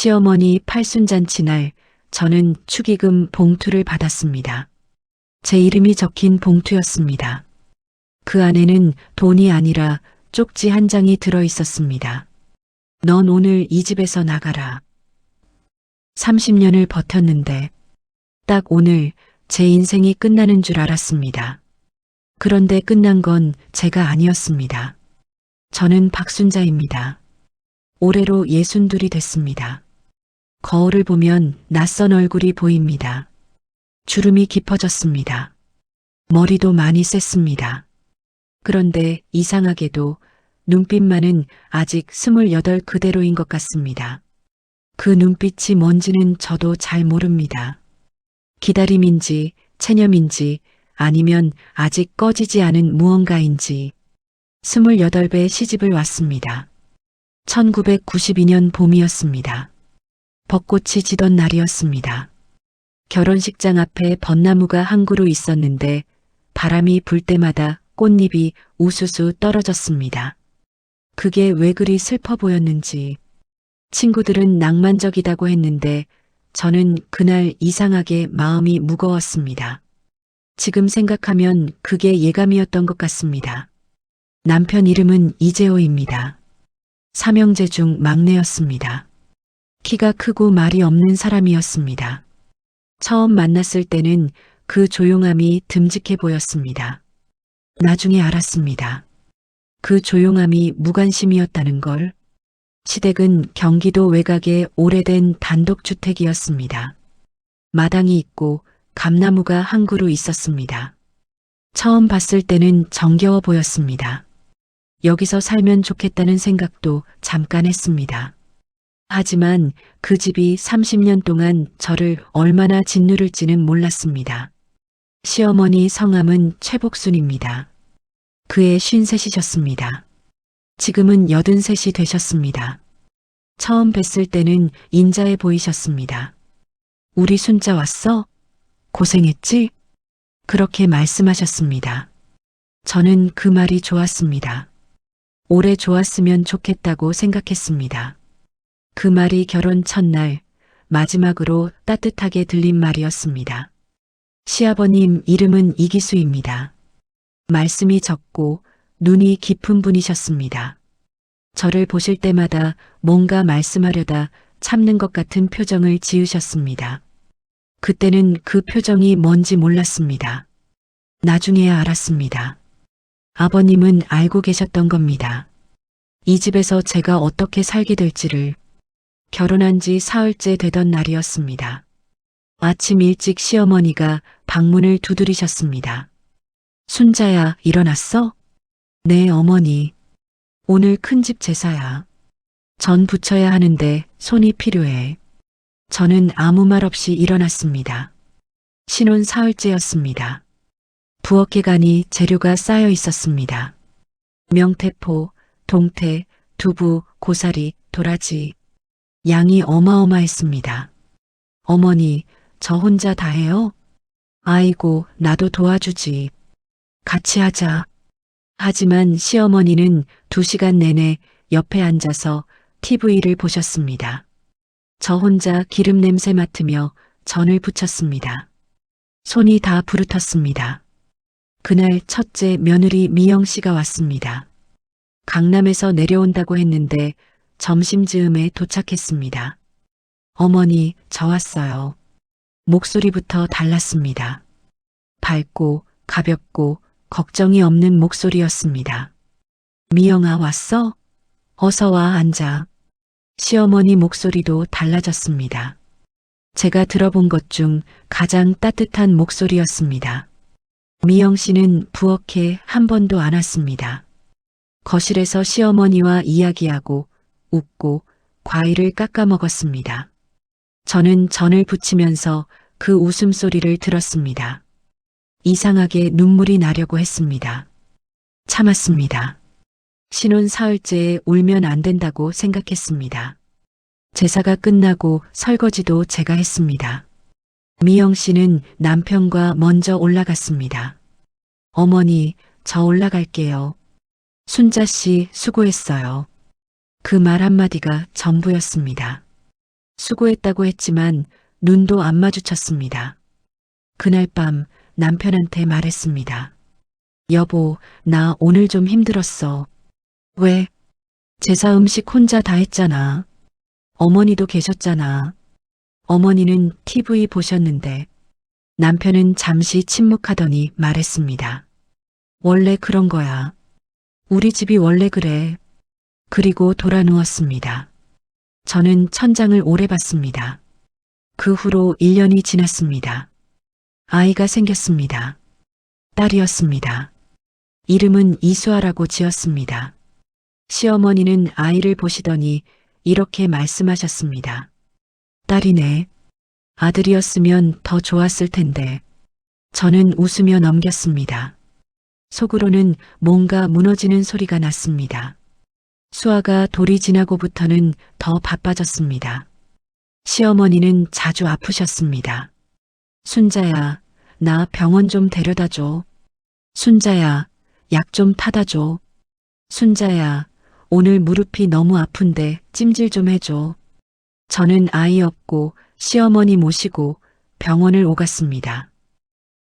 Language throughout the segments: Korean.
시어머니 팔순잔치 날 저는 축의금 봉투를 받았습니다. 제 이름이 적힌 봉투였습니다. 그 안에는 돈이 아니라 쪽지 한 장이 들어 있었습니다. 넌 오늘 이 집에서 나가라. 30년을 버텼는데 딱 오늘 제 인생이 끝나는 줄 알았습니다. 그런데 끝난 건 제가 아니었습니다. 저는 박순자입니다. 올해로 62이 됐습니다. 거울을 보면 낯선 얼굴이 보입니다. 주름이 깊어졌습니다. 머리도 많이 셌습니다. 그런데 이상하게도 눈빛만은 아직 28 그대로인 것 같습니다. 그 눈빛이 뭔지는 저도 잘 모릅니다. 기다림인지 체념인지 아니면 아직 꺼지지 않은 무언가인지 28배 시집을 왔습니다. 1992년 봄이었습니다. 벚꽃이 지던 날이었습니다. 결혼식장 앞에 벚나무가 한 그루 있었는데 바람이 불 때마다 꽃잎이 우수수 떨어졌습니다. 그게 왜 그리 슬퍼 보였는지 친구들은 낭만적이다고 했는데 저는 그날 이상하게 마음이 무거웠습니다. 지금 생각하면 그게 예감이었던 것 같습니다. 남편 이름은 이재호입니다. 삼형제 중 막내였습니다. 키가 크고 말이 없는 사람이었습니다. 처음 만났을 때는 그 조용함이 듬직해 보였습니다. 나중에 알았습니다. 그 조용함이 무관심이었다는 걸. 시댁은 경기도 외곽의 오래된 단독주택이었습니다. 마당이 있고 감나무가 한 그루 있었습니다. 처음 봤을 때는 정겨워 보였습니다. 여기서 살면 좋겠다는 생각도 잠깐 했습니다. 하지만 그 집이 30년 동안 저를 얼마나 짓누를지는 몰랐습니다. 시어머니 성함은 최복순입니다. 그해 53이셨습니다. 지금은 83이 되셨습니다. 처음 뵀을 때는 인자해 보이셨습니다. 우리 순자 왔어? 고생했지? 그렇게 말씀하셨습니다. 저는 그 말이 좋았습니다. 오래 좋았으면 좋겠다고 생각했습니다. 그 말이 결혼 첫날 마지막으로 따뜻하게 들린 말이었습니다. 시아버님 이름은 이기수입니다. 말씀이 적고 눈이 깊은 분이셨습니다. 저를 보실 때마다 뭔가 말씀하려다 참는 것 같은 표정을 지으셨습니다. 그때는 그 표정이 뭔지 몰랐습니다. 나중에야 알았습니다. 아버님은 알고 계셨던 겁니다. 이 집에서 제가 어떻게 살게 될지를. 결혼한 지 사흘째 되던 날이었습니다. 아침 일찍 시어머니가 방문을 두드리셨습니다. 순자야, 일어났어? 네, 어머니. 오늘 큰집 제사야. 전 부쳐야 하는데 손이 필요해. 저는 아무 말 없이 일어났습니다. 신혼 사흘째였습니다. 부엌에 가니 재료가 쌓여 있었습니다. 명태포, 동태, 두부, 고사리, 도라지. 양이 어마어마했습니다. 어머니, 저 혼자 다 해요? 아이고, 나도 도와주지. 같이 하자. 하지만 시어머니는 2시간 내내 옆에 앉아서 TV를 보셨습니다. 저 혼자 기름 냄새 맡으며 전을 부쳤습니다. 손이 다 부르텄습니다. 그날 첫째 며느리 미영 씨가 왔습니다. 강남에서 내려온다고 했는데 점심즈음에 도착했습니다. 어머니, 저 왔어요. 목소리부터 달랐습니다. 밝고 가볍고 걱정이 없는 목소리였습니다. 미영아, 왔어? 어서 와, 앉아. 시어머니 목소리도 달라졌습니다. 제가 들어본 것 중 가장 따뜻한 목소리였습니다. 미영 씨는 부엌에 한 번도 안 왔습니다. 거실에서 시어머니와 이야기하고 웃고 과일을 깎아 먹었습니다. 저는 전을 부치면서 그 웃음소리를 들었습니다. 이상하게 눈물이 나려고 했습니다. 참았습니다. 신혼 사흘째에 울면 안 된다고 생각했습니다. 제사가 끝나고 설거지도 제가 했습니다. 미영 씨는 남편과 먼저 올라갔습니다. 어머니, 저 올라갈게요. 순자 씨 수고했어요. 그 말 한마디가 전부였습니다. 수고했다고 했지만 눈도 안 마주쳤습니다. 그날 밤 남편한테 말했습니다. 여보, 나 오늘 좀 힘들었어. 왜? 제사 음식 혼자 다 했잖아. 어머니도 계셨잖아. 어머니는 TV 보셨는데 남편은 잠시 침묵하더니 말했습니다. 원래 그런 거야. 우리 집이 원래 그래. 그리고 돌아 누웠습니다. 저는 천장을 오래 봤습니다. 그 후로 1년이 지났습니다. 아이가 생겼습니다. 딸이었습니다. 이름은 이수아라고 지었습니다. 시어머니는 아이를 보시더니 이렇게 말씀하셨습니다. 딸이네. 아들이었으면 더 좋았을 텐데. 저는 웃으며 넘겼습니다. 속으로는 뭔가 무너지는 소리가 났습니다. 수아가 돌이 지나고부터는 더 바빠졌습니다. 시어머니는 자주 아프셨습니다. 순자야, 나 병원 좀 데려다 줘. 순자야, 약 좀 타다 줘. 순자야, 오늘 무릎이 너무 아픈데 찜질 좀 해줘. 저는 아이 없고 시어머니 모시고 병원을 오갔습니다.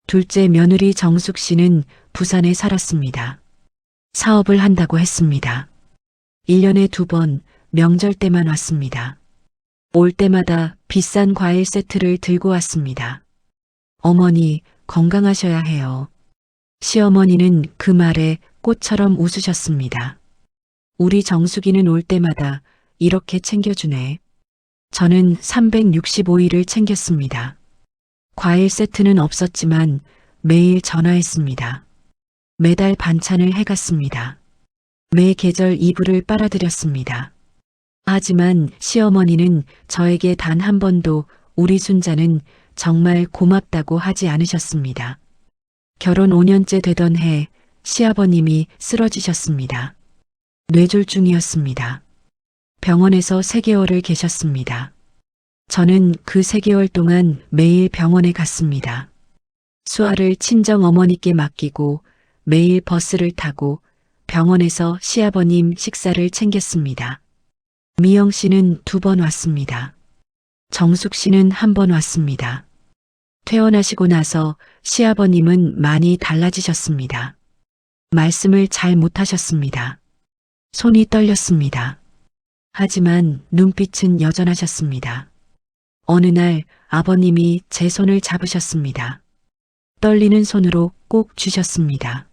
둘째 며느리 정숙 씨는 부산에 살았습니다. 사업을 한다고 했습니다. 1년에 2번 명절 때만 왔습니다. 올 때마다 비싼 과일 세트를 들고 왔습니다. 어머니, 건강하셔야 해요. 시어머니는 그 말에 꽃처럼 웃으셨습니다. 우리 정숙이는 올 때마다 이렇게 챙겨주네. 저는 365일을 챙겼습니다. 과일 세트는 없었지만 매일 전화했습니다. 매달 반찬을 해갔습니다. 매 계절 이불을 빨아들였습니다. 하지만 시어머니는 저에게 단 한 번도 우리 순자는 정말 고맙다고 하지 않으셨습니다. 결혼 5년째 되던 해 시아버님이 쓰러지셨습니다. 뇌졸중이었습니다. 병원에서 3개월을 계셨습니다. 저는 그 3개월 동안 매일 병원에 갔습니다. 수아를 친정 어머니께 맡기고 매일 버스를 타고 병원에서 시아버님 식사를 챙겼습니다. 미영 씨는 2번 왔습니다. 정숙 씨는 1번 왔습니다. 퇴원하시고 나서 시아버님은 많이 달라지셨습니다. 말씀을 잘 못하셨습니다. 손이 떨렸습니다. 하지만 눈빛은 여전하셨습니다. 어느 날 아버님이 제 손을 잡으셨습니다. 떨리는 손으로 꼭 쥐셨습니다.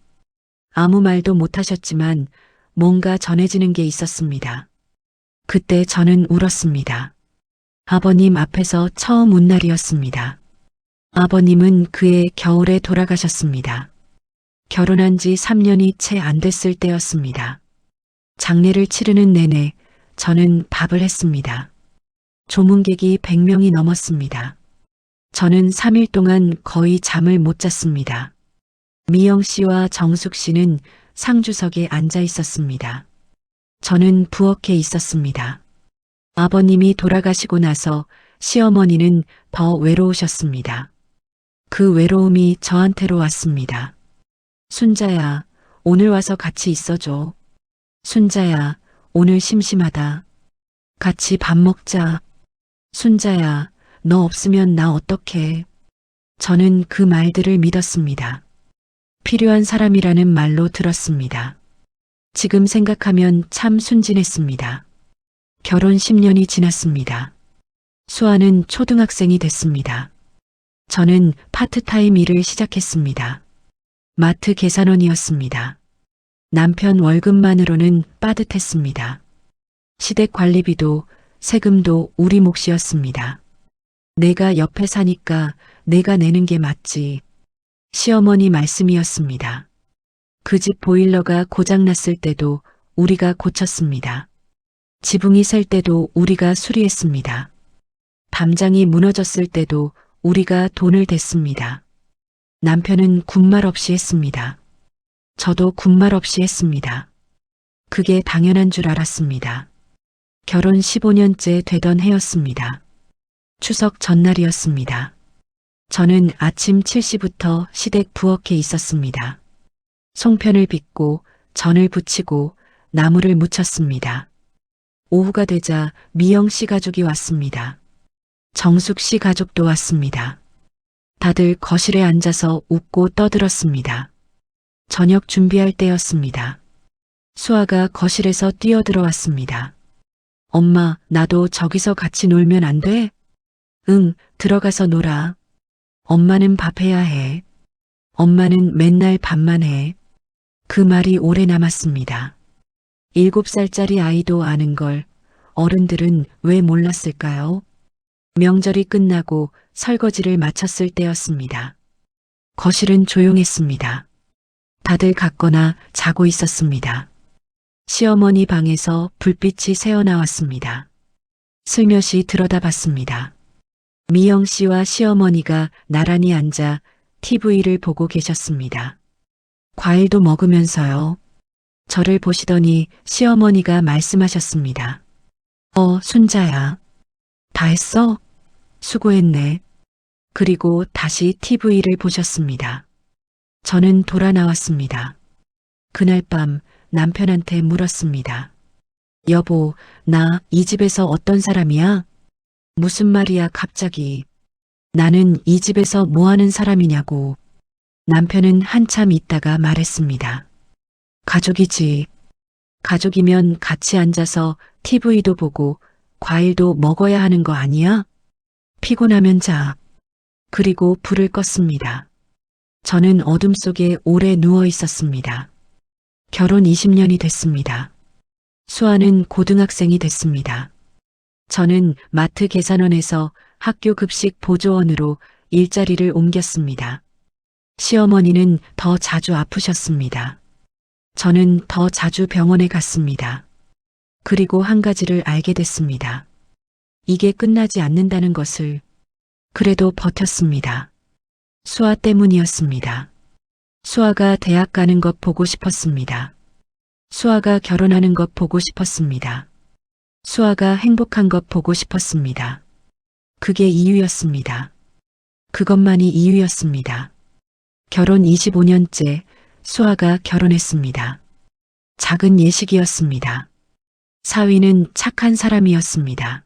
아무 말도 못하셨지만 뭔가 전해지는 게 있었습니다. 그때 저는 울었습니다. 아버님 앞에서 처음 운 날이었습니다. 아버님은 그해 겨울에 돌아가셨습니다. 결혼한 지 3년이 채 안 됐을 때였습니다. 장례를 치르는 내내 저는 밥을 했습니다. 조문객이 100명이 넘었습니다. 저는 3일 동안 거의 잠을 못 잤습니다. 미영 씨와 정숙 씨는 상주석에 앉아 있었습니다. 저는 부엌에 있었습니다. 아버님이 돌아가시고 나서 시어머니는 더 외로우셨습니다. 그 외로움이 저한테로 왔습니다. 순자야, 오늘 와서 같이 있어줘. 순자야, 오늘 심심하다. 같이 밥 먹자. 순자야, 너 없으면 나 어떡해. 저는 그 말들을 믿었습니다. 필요한 사람이라는 말로 들었습니다. 지금 생각하면 참 순진했습니다. 결혼 10년이 지났습니다. 수아는 초등학생이 됐습니다. 저는 파트타임 일을 시작했습니다. 마트 계산원이었습니다. 남편 월급만으로는 빠듯했습니다. 시댁 관리비도 세금도 우리 몫이었습니다. 내가 옆에 사니까 내가 내는 게 맞지. 시어머니 말씀이었습니다. 그 집 보일러가 고장났을 때도 우리가 고쳤습니다. 지붕이 셀 때도 우리가 수리했습니다. 담장이 무너졌을 때도 우리가 돈을 댔습니다. 남편은 군말 없이 했습니다. 저도 군말 없이 했습니다. 그게 당연한 줄 알았습니다. 결혼 15년째 되던 해였습니다. 추석 전날이었습니다. 저는 아침 7시부터 시댁 부엌에 있었습니다. 송편을 빚고 전을 부치고 나무를 묻혔습니다. 오후가 되자 미영 씨 가족이 왔습니다. 정숙 씨 가족도 왔습니다. 다들 거실에 앉아서 웃고 떠들었습니다. 저녁 준비할 때였습니다. 수아가 거실에서 뛰어들어왔습니다. 엄마, 나도 저기서 같이 놀면 안 돼? 응, 들어가서 놀아. 엄마는 밥 해야 해. 엄마는 맨날 밥만 해. 그 말이 오래 남았습니다. 7살짜리 아이도 아는 걸 어른들은 왜 몰랐을까요? 명절이 끝나고 설거지를 마쳤을 때였습니다. 거실은 조용했습니다. 다들 갔거나 자고 있었습니다. 시어머니 방에서 불빛이 새어나왔습니다. 슬며시 들여다봤습니다. 미영 씨와 시어머니가 나란히 앉아 TV를 보고 계셨습니다. 과일도 먹으면서요. 저를 보시더니 시어머니가 말씀하셨습니다. 순자야. 다 했어? 수고했네. 그리고 다시 TV를 보셨습니다. 저는 돌아 나왔습니다. 그날 밤 남편한테 물었습니다. 여보, 나 이 집에서 어떤 사람이야? 무슨 말이야, 갑자기. 나는 이 집에서 뭐 하는 사람이냐고. 남편은 한참 있다가 말했습니다. 가족이지. 가족이면 같이 앉아서 TV도 보고 과일도 먹어야 하는 거 아니야? 피곤하면 자. 그리고 불을 껐습니다. 저는 어둠 속에 오래 누워 있었습니다. 결혼 20년이 됐습니다. 수아는 고등학생이 됐습니다. 저는 마트 계산원에서 학교 급식 보조원으로 일자리를 옮겼습니다. 시어머니는 더 자주 아프셨습니다. 저는 더 자주 병원에 갔습니다. 그리고 한 가지를 알게 됐습니다. 이게 끝나지 않는다는 것을. 그래도 버텼습니다. 수아 때문이었습니다. 수아가 대학 가는 것 보고 싶었습니다. 수아가 결혼하는 것 보고 싶었습니다. 수아가 행복한 것 보고 싶었습니다. 그게 이유였습니다. 그것만이 이유였습니다. 결혼 25년째 수아가 결혼했습니다. 작은 예식이었습니다. 사위는 착한 사람이었습니다.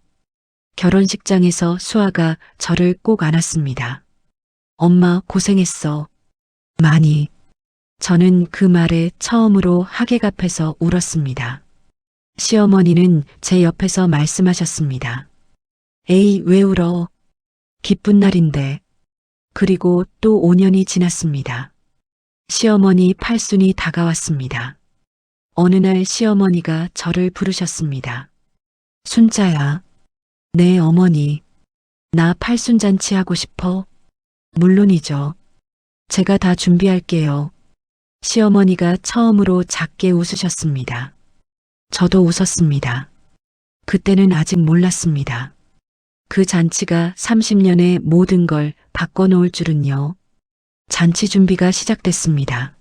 결혼식장에서 수아가 저를 꼭 안았습니다. 엄마 고생했어. 많이. 저는 그 말에 처음으로 하객 앞에서 울었습니다. 시어머니는 제 옆에서 말씀하셨습니다. 에이, 왜 울어? 기쁜 날인데. 그리고 또 5년이 지났습니다. 시어머니 팔순이 다가왔습니다. 어느 날 시어머니가 저를 부르셨습니다. 순자야. 네, 어머니. 나 팔순잔치 하고 싶어? 물론이죠. 제가 다 준비할게요. 시어머니가 처음으로 작게 웃으셨습니다. 저도 웃었습니다. 그때는 아직 몰랐습니다. 그 잔치가 30년의 모든 걸 바꿔놓을 줄은요. 잔치 준비가 시작됐습니다.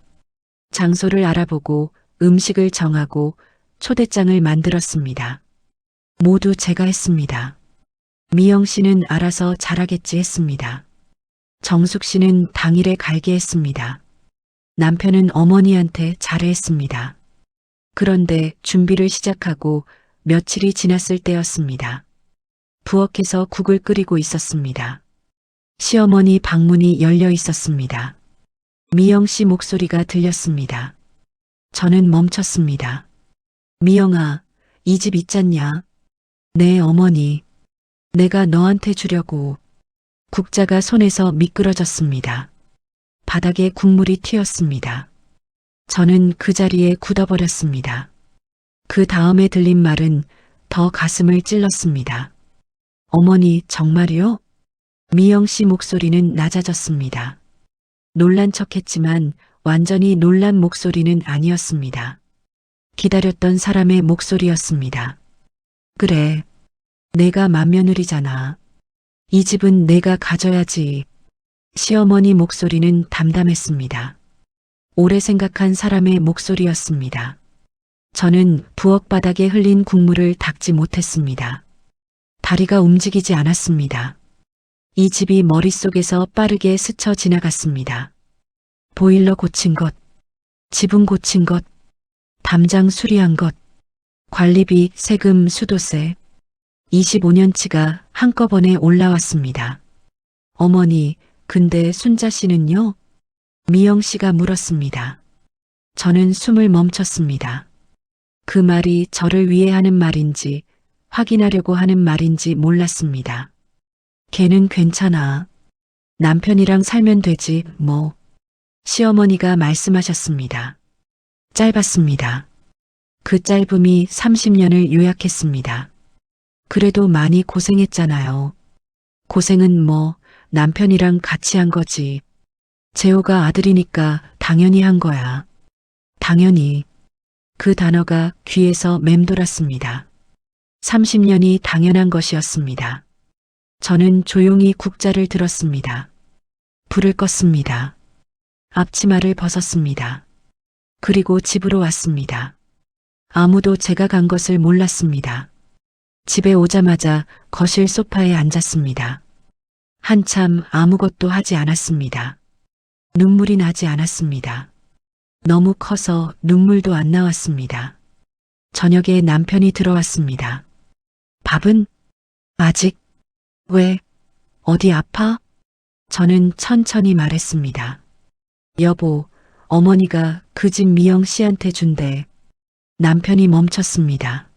장소를 알아보고 음식을 정하고 초대장을 만들었습니다. 모두 제가 했습니다. 미영 씨는 알아서 잘하겠지 했습니다. 정숙 씨는 당일에 갈게 했습니다. 남편은 어머니한테 잘해 했습니다. 그런데 준비를 시작하고 며칠이 지났을 때였습니다. 부엌에서 국을 끓이고 있었습니다. 시어머니 방문이 열려 있었습니다. 미영 씨 목소리가 들렸습니다. 저는 멈췄습니다. 미영아, 이 집 있잖냐? 네, 어머니. 내가 너한테 주려고. 국자가 손에서 미끄러졌습니다. 바닥에 국물이 튀었습니다. 저는 그 자리에 굳어버렸습니다. 그 다음에 들린 말은 더 가슴을 찔렀습니다. 어머니, 정말이요? 미영 씨 목소리는 낮아졌습니다. 놀란 척했지만 완전히 놀란 목소리는 아니었습니다. 기다렸던 사람의 목소리였습니다. 그래, 내가 맏며느리잖아. 이 집은 내가 가져야지. 시어머니 목소리는 담담했습니다. 오래 생각한 사람의 목소리였습니다. 저는 부엌 바닥에 흘린 국물을 닦지 못했습니다. 다리가 움직이지 않았습니다. 이 집이 머릿속에서 빠르게 스쳐 지나갔습니다. 보일러 고친 것, 지붕 고친 것, 담장 수리한 것, 관리비, 세금, 수도세. 25년치가 한꺼번에 올라왔습니다. 어머니, 근데 순자 씨는요? 미영 씨가 물었습니다. 저는 숨을 멈췄습니다. 그 말이 저를 위해 하는 말인지 확인하려고 하는 말인지 몰랐습니다. 걔는 괜찮아. 남편이랑 살면 되지, 뭐. 시어머니가 말씀하셨습니다. 짧았습니다. 그 짧음이 30년을 요약했습니다. 그래도 많이 고생했잖아요. 고생은 뭐, 남편이랑 같이 한 거지. 재호가 아들이니까 당연히 한 거야. 당연히. 그 단어가 귀에서 맴돌았습니다. 30년이 당연한 것이었습니다. 저는 조용히 국자를 들었습니다. 불을 껐습니다. 앞치마를 벗었습니다. 그리고 집으로 왔습니다. 아무도 제가 간 것을 몰랐습니다. 집에 오자마자 거실 소파에 앉았습니다. 한참 아무것도 하지 않았습니다. 눈물이 나지 않았습니다. 너무 커서 눈물도 안 나왔습니다. 저녁에 남편이 들어왔습니다. 밥은? 아직? 왜? 어디 아파? 저는 천천히 말했습니다. 여보, 어머니가 그 집 미영 씨한테 준대. 남편이 멈췄습니다.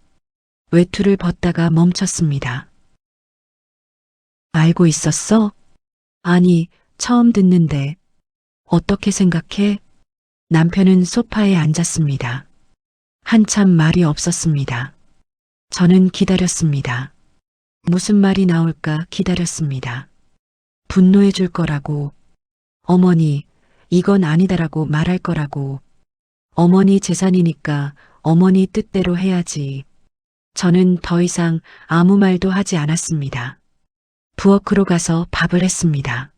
외투를 벗다가 멈췄습니다. 알고 있었어? 아니, 처음 듣는데. 어떻게 생각해? 남편은 소파에 앉았습니다. 한참 말이 없었습니다. 저는 기다렸습니다. 무슨 말이 나올까 기다렸습니다. 분노해 줄 거라고. 어머니, 이건 아니다라고 말할 거라고. 어머니 재산이니까 어머니 뜻대로 해야지. 저는 더 이상 아무 말도 하지 않았습니다. 부엌으로 가서 밥을 했습니다.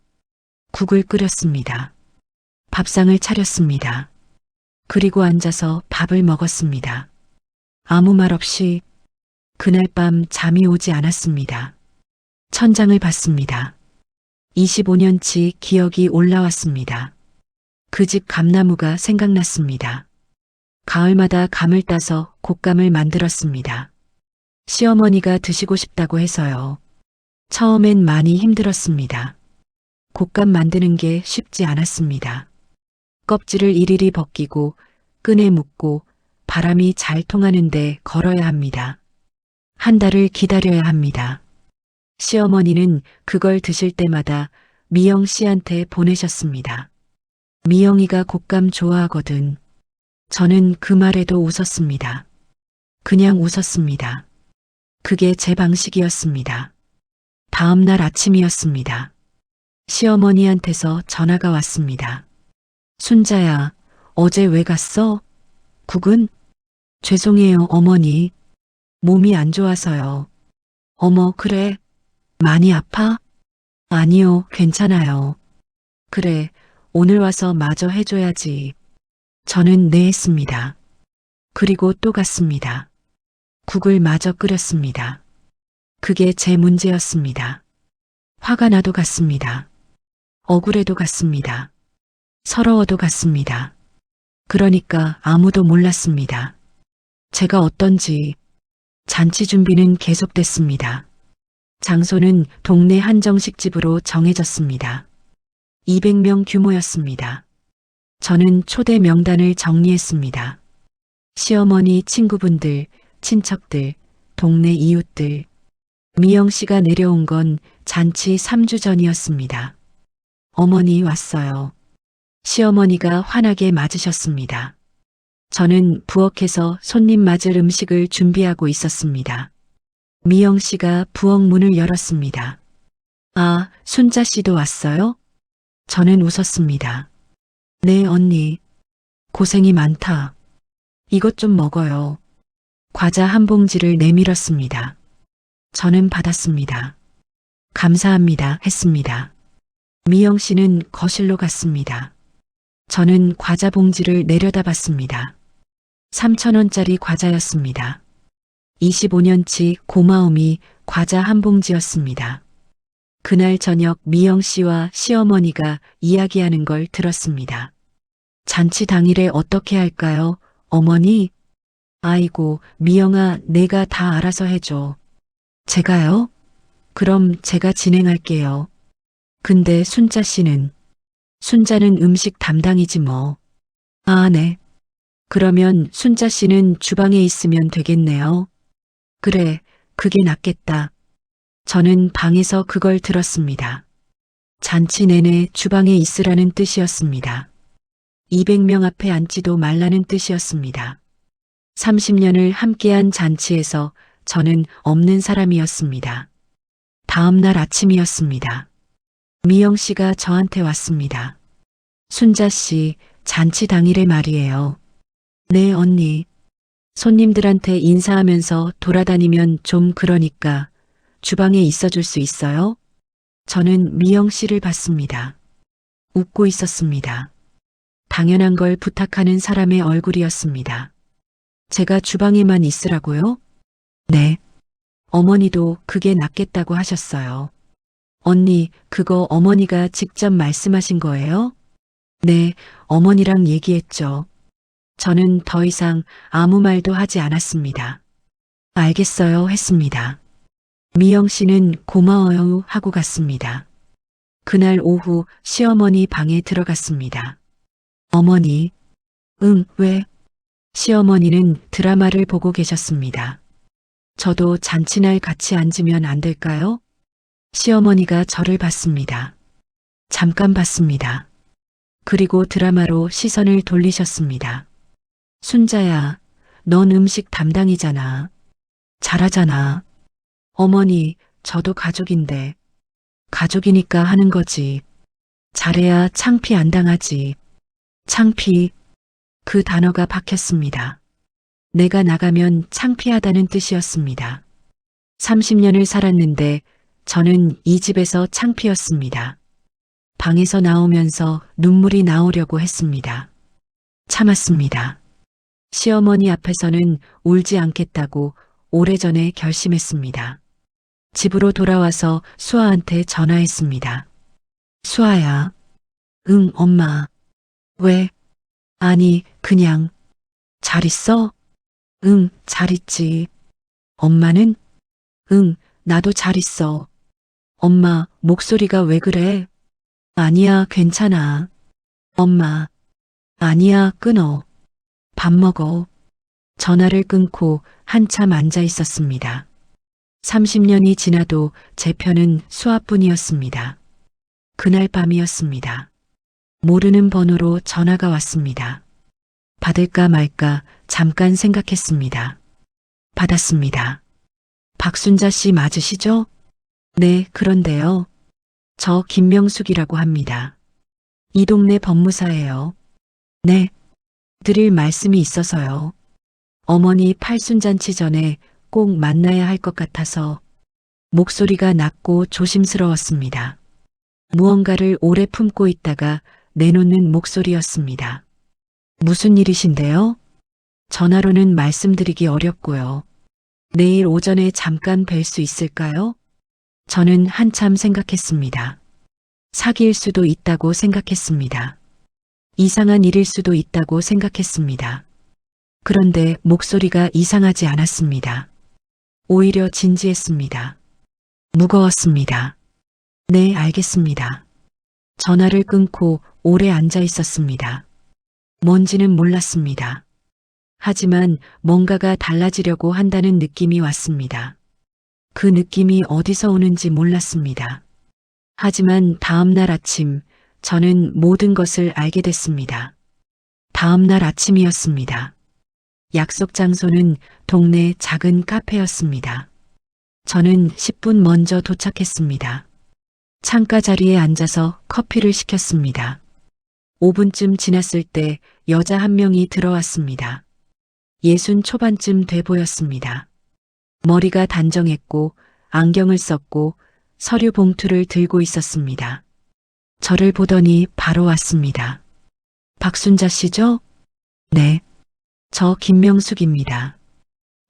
국을 끓였습니다. 밥상을 차렸습니다. 그리고 앉아서 밥을 먹었습니다. 아무 말 없이 그날 밤 잠이 오지 않았습니다. 천장을 봤습니다. 25년치 기억이 올라왔습니다. 그 집 감나무가 생각났습니다. 가을마다 감을 따서 곶감을 만들었습니다. 시어머니가 드시고 싶다고 해서요. 처음엔 많이 힘들었습니다. 곶감 만드는 게 쉽지 않았습니다. 껍질을 일일이 벗기고 끈에 묶고 바람이 잘 통하는데 걸어야 합니다. 한 달을 기다려야 합니다. 시어머니는 그걸 드실 때마다 미영 씨한테 보내셨습니다. 미영이가 곶감 좋아하거든. 저는 그 말에도 웃었습니다. 그냥 웃었습니다. 그게 제 방식이었습니다. 다음 날 아침이었습니다. 시어머니한테서 전화가 왔습니다. 순자야, 어제 왜 갔어? 국은? 죄송해요, 어머니. 몸이 안 좋아서요. 어머, 그래. 많이 아파? 아니요, 괜찮아요. 그래, 오늘 와서 마저 해줘야지. 저는 네 했습니다. 그리고 또 갔습니다. 국을 마저 끓였습니다. 그게 제 문제였습니다. 화가 나도 갔습니다. 억울해도 갔습니다. 서러워도 갔습니다. 그러니까 아무도 몰랐습니다. 제가 어떤지. 잔치 준비는 계속됐습니다. 장소는 동네 한정식집으로 정해졌습니다. 200명 규모였습니다. 저는 초대 명단을 정리했습니다. 시어머니 친구분들, 친척들, 동네 이웃들. 미영 씨가 내려온 건 잔치 3주 전이었습니다. 어머니 왔어요. 시어머니가 환하게 맞으셨습니다. 저는 부엌에서 손님 맞을 음식을 준비하고 있었습니다. 미영 씨가 부엌 문을 열었습니다. 아, 순자 씨도 왔어요? 저는 웃었습니다. 네, 언니. 고생이 많다. 이것 좀 먹어요. 과자 한 봉지를 내밀었습니다. 저는 받았습니다. 감사합니다 했습니다. 미영 씨는 거실로 갔습니다. 저는 과자 봉지를 내려다봤습니다. 3,000원짜리 과자였습니다. 25년치 고마움이 과자 한 봉지였습니다. 그날 저녁 미영 씨와 시어머니가 이야기하는 걸 들었습니다. 잔치 당일에 어떻게 할까요, 어머니? 아이고, 미영아, 내가 다 알아서 해줘. 제가요? 그럼 제가 진행할게요. 근데 순자 씨는? 순자는 음식 담당이지 뭐. 아, 네. 그러면 순자 씨는 주방에 있으면 되겠네요. 그래, 그게 낫겠다. 저는 방에서 그걸 들었습니다. 잔치 내내 주방에 있으라는 뜻이었습니다. 200명 앞에 앉지도 말라는 뜻이었습니다. 30년을 함께한 잔치에서 저는 없는 사람이었습니다. 다음 날 아침이었습니다. 미영 씨가 저한테 왔습니다. 순자 씨, 잔치 당일에 말이에요. 네, 언니. 손님들한테 인사하면서 돌아다니면 좀 그러니까 주방에 있어 줄 수 있어요? 저는 미영 씨를 봤습니다. 웃고 있었습니다. 당연한 걸 부탁하는 사람의 얼굴이었습니다. 제가 주방에만 있으라고요? 네. 어머니도 그게 낫겠다고 하셨어요. 언니, 그거 어머니가 직접 말씀하신 거예요? 네, 어머니랑 얘기했죠. 저는 더 이상 아무 말도 하지 않았습니다. 알겠어요 했습니다. 미영 씨는 고마워요 하고 갔습니다. 그날 오후 시어머니 방에 들어갔습니다. 어머니, 응, 왜? 시어머니는 드라마를 보고 계셨습니다. 저도 잔치날 같이 앉으면 안 될까요? 시어머니가 저를 봤습니다. 잠깐 봤습니다. 그리고 드라마로 시선을 돌리셨습니다. 순자야, 넌 음식 담당이잖아. 잘하잖아. 어머니, 저도 가족인데. 가족이니까 하는 거지. 잘해야 창피 안 당하지. 창피. 그 단어가 박혔습니다. 내가 나가면 창피하다는 뜻이었습니다. 30년을 살았는데 저는 이 집에서 창피였습니다. 방에서 나오면서 눈물이 나오려고 했습니다. 참았습니다. 시어머니 앞에서는 울지 않겠다고 오래전에 결심했습니다. 집으로 돌아와서 수아한테 전화했습니다. 수아야. 응, 엄마. 왜? 아니, 그냥. 잘 있어? 응, 잘 있지. 엄마는? 응, 나도 잘 있어. 엄마, 목소리가 왜 그래? 아니야, 괜찮아. 엄마. 아니야, 끊어. 밥 먹어. 전화를 끊고 한참 앉아 있었습니다. 30년이 지나도 제 편은 수아뿐이었습니다. 그날 밤이었습니다. 모르는 번호로 전화가 왔습니다. 받을까 말까 잠깐 생각했습니다. 받았습니다. 박순자 씨 맞으시죠? 네, 그런데요. 저 김명숙이라고 합니다. 이 동네 법무사예요. 네, 드릴 말씀이 있어서요. 어머니 팔순잔치 전에 꼭 만나야 할 것 같아서 목소리가 낮고 조심스러웠습니다. 무언가를 오래 품고 있다가 내놓는 목소리였습니다. 무슨 일이신데요? 전화로는 말씀드리기 어렵고요. 내일 오전에 잠깐 뵐 수 있을까요? 저는 한참 생각했습니다. 사기일 수도 있다고 생각했습니다. 이상한 일일 수도 있다고 생각했습니다. 그런데 목소리가 이상하지 않았습니다. 오히려 진지했습니다. 무거웠습니다. 네, 알겠습니다. 전화를 끊고 오래 앉아 있었습니다. 뭔지는 몰랐습니다. 하지만 뭔가가 달라지려고 한다는 느낌이 왔습니다. 그 느낌이 어디서 오는지 몰랐습니다. 하지만 다음 날 아침 저는 모든 것을 알게 됐습니다. 다음 날 아침이었습니다. 약속 장소는 동네 작은 카페였습니다. 저는 10분 먼저 도착했습니다. 창가 자리에 앉아서 커피를 시켰습니다. 5분쯤 지났을 때 여자 한 명이 들어왔습니다. 60 초반쯤 돼 보였습니다. 머리가 단정했고 안경을 썼고 서류 봉투를 들고 있었습니다. 저를 보더니 바로 왔습니다. 박순자 씨죠? 네. 저 김명숙입니다.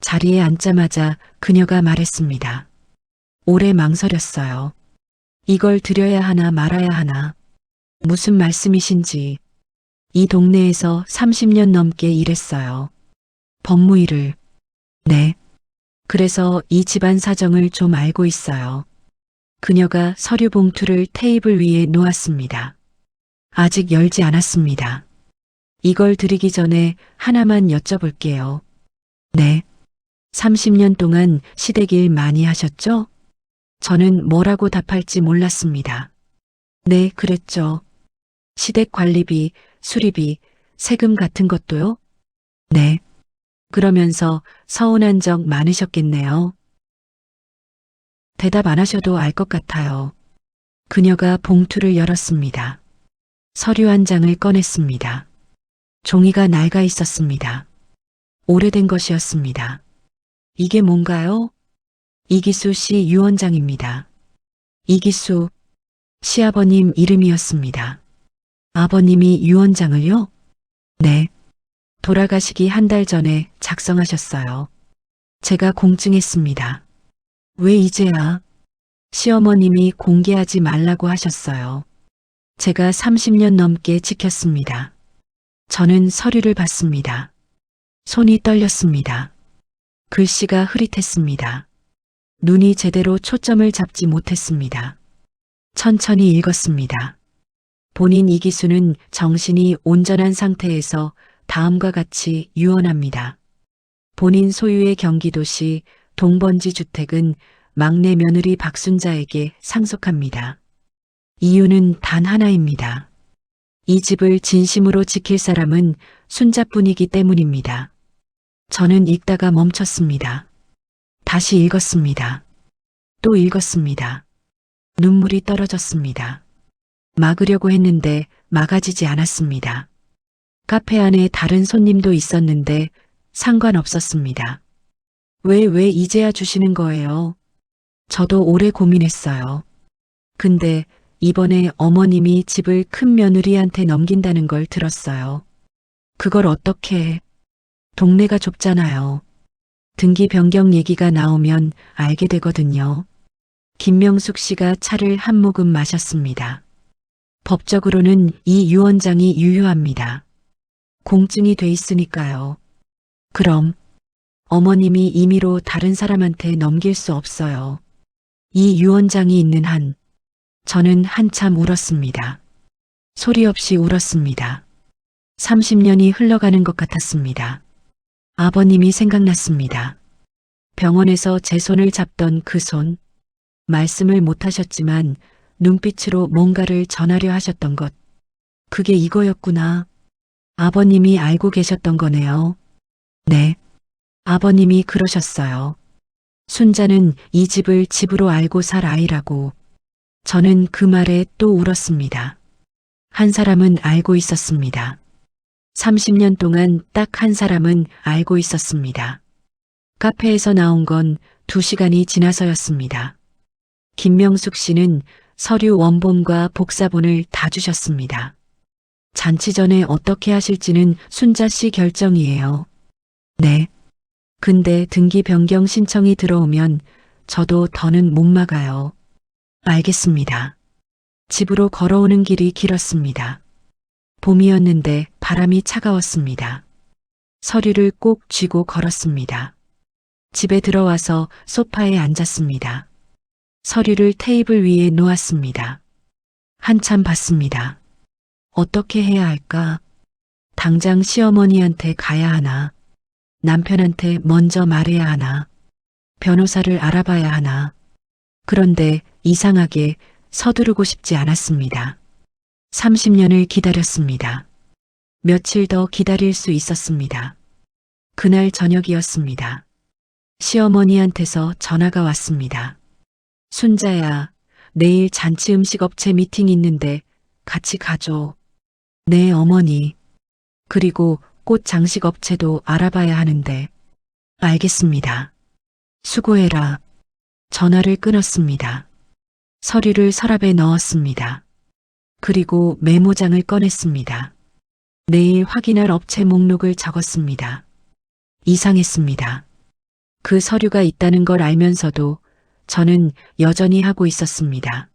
자리에 앉자마자 그녀가 말했습니다. 오래 망설였어요. 이걸 드려야 하나 말아야 하나. 무슨 말씀이신지. 이 동네에서 30년 넘게 일했어요. 법무일을. 네. 그래서 이 집안 사정을 좀 알고 있어요. 그녀가 서류 봉투를 테이블 위에 놓았습니다. 아직 열지 않았습니다. 이걸 드리기 전에 하나만 여쭤볼게요. 네. 30년 동안 시댁 일 많이 하셨죠? 저는 뭐라고 답할지 몰랐습니다. 네, 그랬죠. 시댁 관리비, 수리비, 세금 같은 것도요? 네. 그러면서 서운한 적 많으셨겠네요. 대답 안 하셔도 알 것 같아요. 그녀가 봉투를 열었습니다. 서류 한 장을 꺼냈습니다. 종이가 낡아 있었습니다. 오래된 것이었습니다. 이게 뭔가요? 이기수 씨 유언장입니다. 이기수, 시아버님 이름이었습니다. 아버님이 유언장을요? 네. 돌아가시기 한 달 전에 작성하셨어요. 제가 공증했습니다. 왜 이제야? 시어머님이 공개하지 말라고 하셨어요. 제가 30년 넘게 지켰습니다. 저는 서류를 봤습니다. 손이 떨렸습니다. 글씨가 흐릿했습니다. 눈이 제대로 초점을 잡지 못했습니다. 천천히 읽었습니다. 본인 이기수는 정신이 온전한 상태에서 다음과 같이 유언합니다. 본인 소유의 경기도시 동번지 주택은 막내 며느리 박순자에게 상속합니다. 이유는 단 하나입니다. 이 집을 진심으로 지킬 사람은 순자뿐이기 때문입니다. 저는 읽다가 멈췄습니다. 다시 읽었습니다. 또 읽었습니다. 눈물이 떨어졌습니다. 막으려고 했는데 막아지지 않았습니다. 카페 안에 다른 손님도 있었는데 상관없었습니다. 왜 이제야 주시는 거예요? 저도 오래 고민했어요. 근데 이번에 어머님이 집을 큰 며느리한테 넘긴다는 걸 들었어요. 그걸 어떻게 해? 동네가 좁잖아요. 등기 변경 얘기가 나오면 알게 되거든요. 김명숙 씨가 차를 한 모금 마셨습니다. 법적으로는 이 유언장이 유효합니다. 공증이 돼 있으니까요. 그럼 어머님이 임의로 다른 사람한테 넘길 수 없어요. 이 유언장이 있는 한 저는 한참 울었습니다. 소리 없이 울었습니다. 30년이 흘러가는 것 같았습니다. 아버님이 생각났습니다. 병원에서 제 손을 잡던 그 손. 말씀을 못 하셨지만 눈빛으로 뭔가를 전하려 하셨던 것. 그게 이거였구나. 아버님이 알고 계셨던 거네요. 네. 아버님이 그러셨어요. 순자는 이 집을 집으로 알고 살 아이라고. 저는 그 말에 또 울었습니다. 한 사람은 알고 있었습니다. 30년 동안 딱 한 사람은 알고 있었습니다. 카페에서 나온 건 2시간이 지나서였습니다. 김명숙 씨는 서류 원본과 복사본을 다 주셨습니다. 잔치 전에 어떻게 하실지는 순자 씨 결정이에요. 네. 근데 등기 변경 신청이 들어오면 저도 더는 못 막아요. 알겠습니다. 집으로 걸어오는 길이 길었습니다. 봄이었는데 바람이 차가웠습니다. 서류를 꼭 쥐고 걸었습니다. 집에 들어와서 소파에 앉았습니다. 서류를 테이블 위에 놓았습니다. 한참 봤습니다. 어떻게 해야 할까? 당장 시어머니한테 가야 하나? 남편한테 먼저 말해야 하나? 변호사를 알아봐야 하나? 그런데 이상하게 서두르고 싶지 않았습니다. 30년을 기다렸습니다. 며칠 더 기다릴 수 있었습니다. 그날 저녁이었습니다. 시어머니한테서 전화가 왔습니다. 순자야, 내일 잔치 음식 업체 미팅 있는데 같이 가줘. 네, 어머니. 그리고 꽃 장식 업체도 알아봐야 하는데. 알겠습니다. 수고해라. 전화를 끊었습니다. 서류를 서랍에 넣었습니다. 그리고 메모장을 꺼냈습니다. 내일 확인할 업체 목록을 적었습니다. 이상했습니다. 그 서류가 있다는 걸 알면서도 저는 여전히 하고 있었습니다.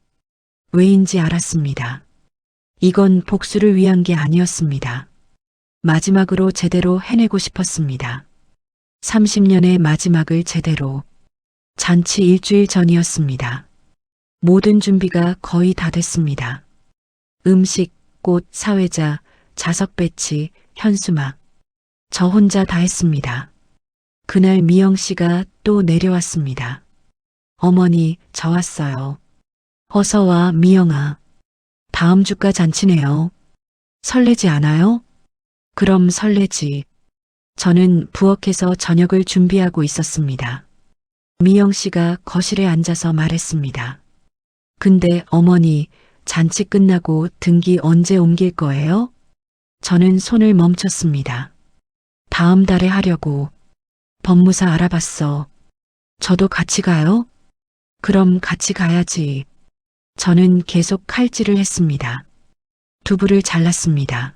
왜인지 알았습니다. 이건 복수를 위한 게 아니었습니다. 마지막으로 제대로 해내고 싶었습니다. 30년의 마지막을 제대로. 잔치 일주일 전이었습니다. 모든 준비가 거의 다 됐습니다. 음식, 꽃, 사회자, 자석 배치, 현수막. 저 혼자 다 했습니다. 그날 미영 씨가 또 내려왔습니다. 어머니, 저 왔어요. 어서 와, 미영아. 다음 주가 잔치네요. 설레지 않아요? 그럼 설레지. 저는 부엌에서 저녁을 준비하고 있었습니다. 미영 씨가 거실에 앉아서 말했습니다. 근데 어머니, 잔치 끝나고 등기 언제 옮길 거예요? 저는 손을 멈췄습니다. 다음 달에 하려고. 법무사 알아봤어. 저도 같이 가요? 그럼 같이 가야지. 저는 계속 칼질을 했습니다. 두부를 잘랐습니다.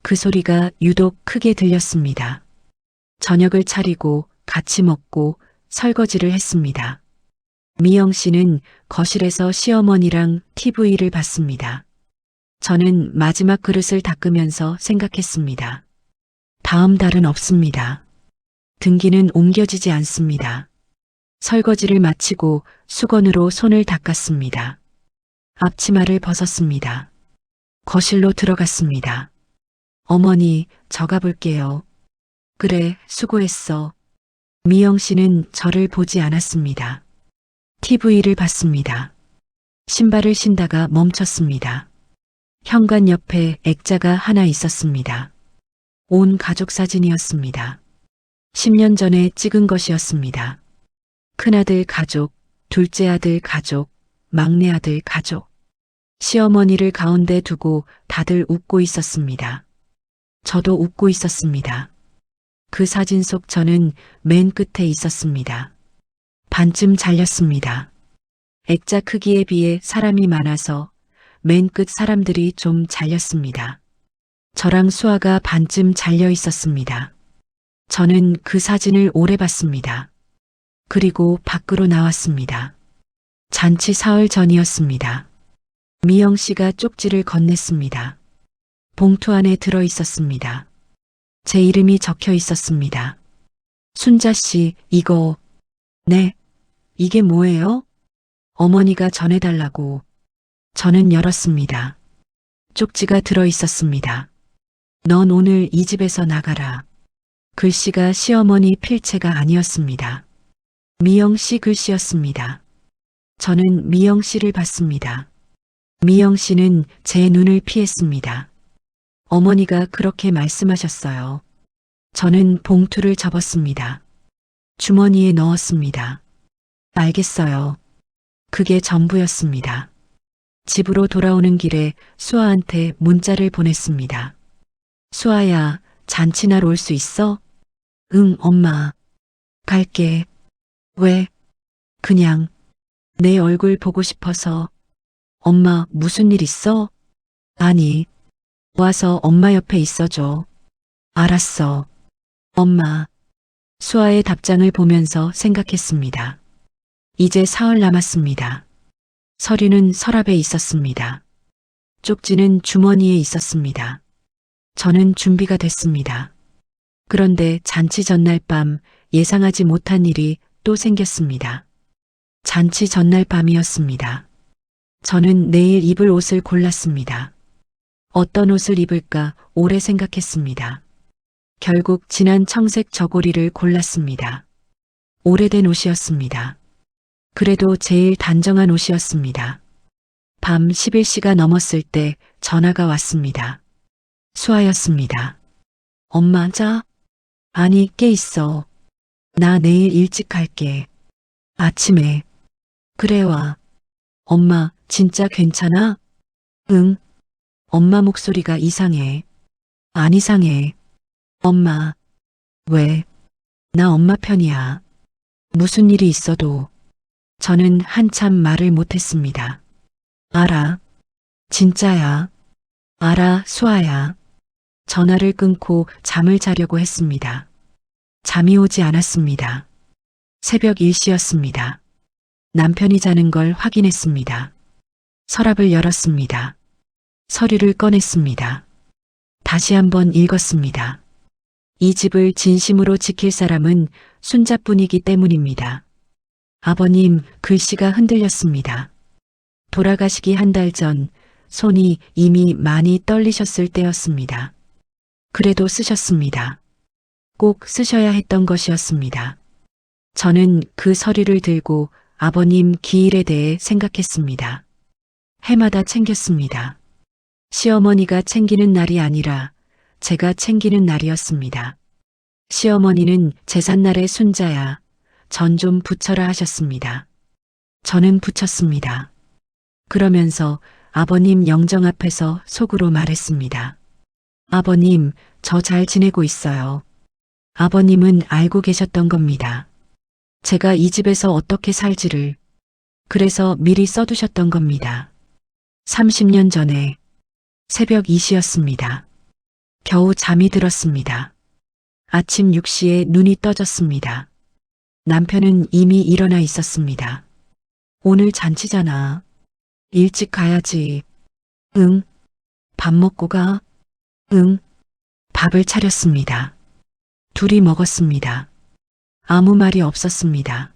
그 소리가 유독 크게 들렸습니다. 저녁을 차리고 같이 먹고 설거지를 했습니다. 미영 씨는 거실에서 시어머니랑 TV를 봤습니다. 저는 마지막 그릇을 닦으면서 생각했습니다. 다음 달은 없습니다. 등기는 옮겨지지 않습니다. 설거지를 마치고 수건으로 손을 닦았습니다. 앞치마를 벗었습니다. 거실로 들어갔습니다. 어머니, 저 가볼게요. 그래, 수고했어. 미영 씨는 저를 보지 않았습니다. TV를 봤습니다. 신발을 신다가 멈췄습니다. 현관 옆에 액자가 하나 있었습니다. 온 가족 사진이었습니다. 10년 전에 찍은 것이었습니다. 큰아들 가족, 둘째 아들 가족, 막내 아들 가족. 시어머니를 가운데 두고 다들 웃고 있었습니다. 저도 웃고 있었습니다. 그 사진 속 저는 맨 끝에 있었습니다. 반쯤 잘렸습니다. 액자 크기에 비해 사람이 많아서 맨 끝 사람들이 좀 잘렸습니다. 저랑 수아가 반쯤 잘려 있었습니다. 저는 그 사진을 오래 봤습니다. 그리고 밖으로 나왔습니다. 잔치 사흘 전이었습니다. 미영 씨가 쪽지를 건넸습니다. 봉투 안에 들어 있었습니다. 제 이름이 적혀 있었습니다. 순자 씨, 이거. 네. 이게 뭐예요? 어머니가 전해달라고. 저는 열었습니다. 쪽지가 들어 있었습니다. 넌 오늘 이 집에서 나가라. 글씨가 시어머니 필체가 아니었습니다. 미영 씨 글씨였습니다. 저는 미영 씨를 봤습니다. 미영 씨는 제 눈을 피했습니다. 어머니가 그렇게 말씀하셨어요. 저는 봉투를 접었습니다. 주머니에 넣었습니다. 알겠어요. 그게 전부였습니다. 집으로 돌아오는 길에 수아한테 문자를 보냈습니다. 수아야, 잔치날 올 수 있어? 응, 엄마. 갈게. 왜? 그냥 내 얼굴 보고 싶어서. 엄마, 무슨 일 있어? 아니, 와서 엄마 옆에 있어줘. 알았어. 엄마. 수아의 답장을 보면서 생각했습니다. 이제 사흘 남았습니다. 서류는 서랍에 있었습니다. 쪽지는 주머니에 있었습니다. 저는 준비가 됐습니다. 그런데 잔치 전날 밤 예상하지 못한 일이 또 생겼습니다. 잔치 전날 밤이었습니다. 저는 내일 입을 옷을 골랐습니다. 어떤 옷을 입을까 오래 생각했습니다. 결국 진한 청색 저고리를 골랐습니다. 오래된 옷이었습니다. 그래도 제일 단정한 옷이었습니다. 밤 11시가 넘었을 때 전화가 왔습니다. 수아였습니다. 엄마 자? 아니, 깨 있어. 나 내일 일찍 갈게. 아침에. 그래 와. 엄마, 진짜 괜찮아? 응. 엄마 목소리가 이상해. 안 이상해. 엄마. 왜? 나 엄마 편이야. 무슨 일이 있어도. 저는 한참 말을 못했습니다. 알아. 진짜야. 알아, 수아야. 전화를 끊고 잠을 자려고 했습니다. 잠이 오지 않았습니다. 새벽 1시였습니다. 남편이 자는 걸 확인했습니다. 서랍을 열었습니다. 서류를 꺼냈습니다. 다시 한번 읽었습니다. 이 집을 진심으로 지킬 사람은 순자뿐이기 때문입니다. 아버님 글씨가 흔들렸습니다. 돌아가시기 한 달 전 손이 이미 많이 떨리셨을 때였습니다. 그래도 쓰셨습니다. 꼭 쓰셔야 했던 것이었습니다. 저는 그 서류를 들고 아버님 기일에 대해 생각했습니다. 해마다 챙겼습니다. 시어머니가 챙기는 날이 아니라 제가 챙기는 날이었습니다. 시어머니는 제삿날에 순자야, 전 좀 붙여라 하셨습니다. 저는 붙였습니다. 그러면서 아버님 영정 앞에서 속으로 말했습니다. 아버님, 저 잘 지내고 있어요. 아버님은 알고 계셨던 겁니다. 제가 이 집에서 어떻게 살지를. 그래서 미리 써두셨던 겁니다. 30년 전에 새벽 2시였습니다. 겨우 잠이 들었습니다. 아침 6시에 눈이 떠졌습니다. 남편은 이미 일어나 있었습니다. 오늘 잔치잖아. 일찍 가야지. 응. 밥 먹고 가. 응. 밥을 차렸습니다. 둘이 먹었습니다. 아무 말이 없었습니다.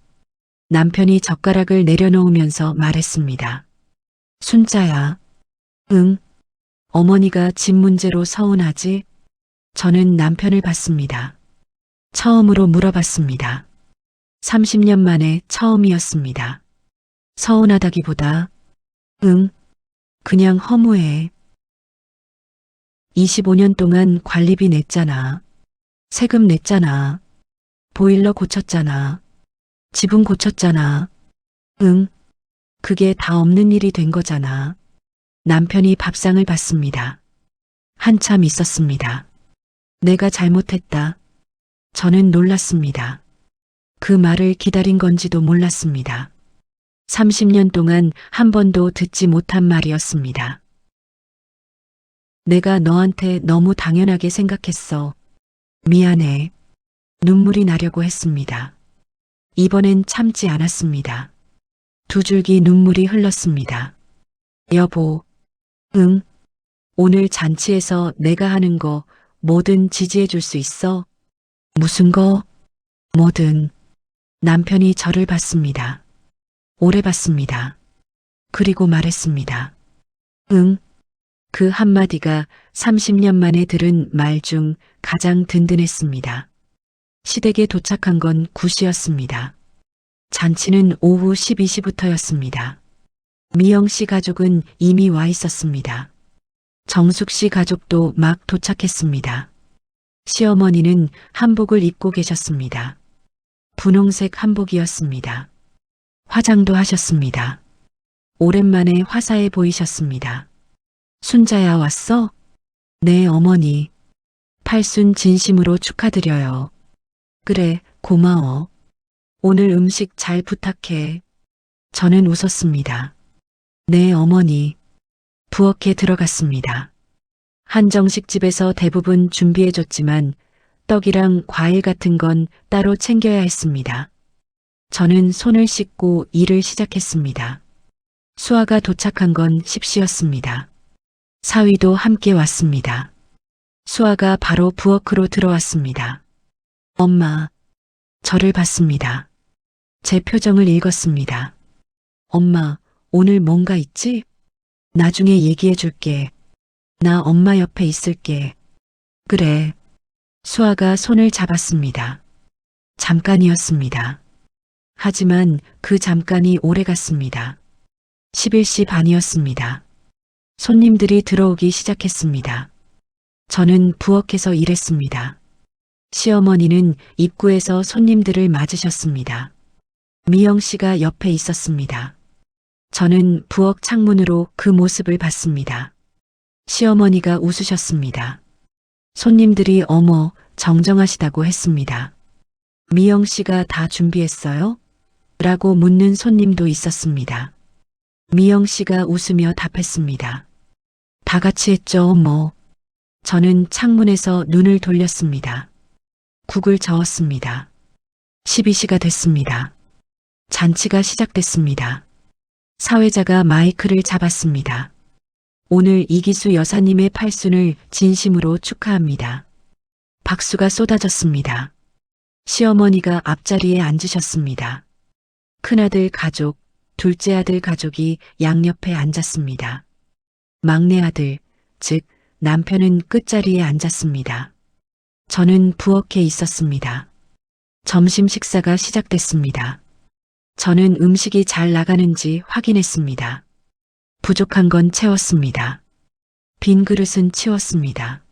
남편이 젓가락을 내려놓으면서 말했습니다. 순자야. 응. 어머니가 집 문제로 서운하지? 저는 남편을 봤습니다. 처음으로 물어봤습니다. 30년 만에 처음이었습니다. 서운하다기보다 응. 그냥 허무해. 25년 동안 관리비 냈잖아. 세금 냈잖아. 보일러 고쳤잖아. 지붕 고쳤잖아. 응. 그게 다 없는 일이 된 거잖아. 남편이 밥상을 받습니다. 한참 있었습니다. 내가 잘못했다. 저는 놀랐습니다. 그 말을 기다린 건지도 몰랐습니다. 30년 동안 한 번도 듣지 못한 말이었습니다. 내가 너한테 너무 당연하게 생각했어. 미안해. 눈물이 나려고 했습니다. 이번엔 참지 않았습니다. 두 줄기 눈물이 흘렀습니다. 여보, 응. 오늘 잔치에서 내가 하는 거 뭐든 지지해 줄 수 있어? 무슨 거? 뭐든. 남편이 저를 봤습니다. 오래 봤습니다. 그리고 말했습니다. 응. 그 한마디가 30년 만에 들은 말 중 가장 든든했습니다. 시댁에 도착한 건 9시였습니다. 잔치는 오후 12시부터였습니다. 미영 씨 가족은 이미 와 있었습니다. 정숙 씨 가족도 막 도착했습니다. 시어머니는 한복을 입고 계셨습니다. 분홍색 한복이었습니다. 화장도 하셨습니다. 오랜만에 화사해 보이셨습니다. 순자야 왔어? 네 어머니. 팔순 진심으로 축하드려요. 그래 고마워. 오늘 음식 잘 부탁해. 저는 웃었습니다. 네 어머니. 부엌에 들어갔습니다. 한정식 집에서 대부분 준비해줬지만 떡이랑 과일 같은 건 따로 챙겨야 했습니다. 저는 손을 씻고 일을 시작했습니다. 수아가 도착한 건 10시였습니다. 사위도 함께 왔습니다. 수아가 바로 부엌으로 들어왔습니다. 엄마, 저를 봤습니다. 제 표정을 읽었습니다. 엄마, 오늘 뭔가 있지? 나중에 얘기해 줄게. 나 엄마 옆에 있을게. 그래. 수아가 손을 잡았습니다. 잠깐이었습니다. 하지만 그 잠깐이 오래 갔습니다. 11시 반이었습니다. 손님들이 들어오기 시작했습니다. 저는 부엌에서 일했습니다. 시어머니는 입구에서 손님들을 맞으셨습니다. 미영 씨가 옆에 있었습니다. 저는 부엌 창문으로 그 모습을 봤습니다. 시어머니가 웃으셨습니다. 손님들이 어머, 정정하시다고 했습니다. 미영 씨가 다 준비했어요? 라고 묻는 손님도 있었습니다. 미영 씨가 웃으며 답했습니다. 다 같이 했죠, 뭐. 저는 창문에서 눈을 돌렸습니다. 국을 저었습니다. 12시가 됐습니다. 잔치가 시작됐습니다. 사회자가 마이크를 잡았습니다. 오늘 이기수 여사님의 팔순을 진심으로 축하합니다. 박수가 쏟아졌습니다. 시어머니가 앞자리에 앉으셨습니다. 큰아들 가족, 둘째 아들 가족이 양옆에 앉았습니다. 막내 아들, 즉 남편은 끝자리에 앉았습니다. 저는 부엌에 있었습니다. 점심 식사가 시작됐습니다. 저는 음식이 잘 나가는지 확인했습니다. 부족한 건 채웠습니다. 빈 그릇은 치웠습니다.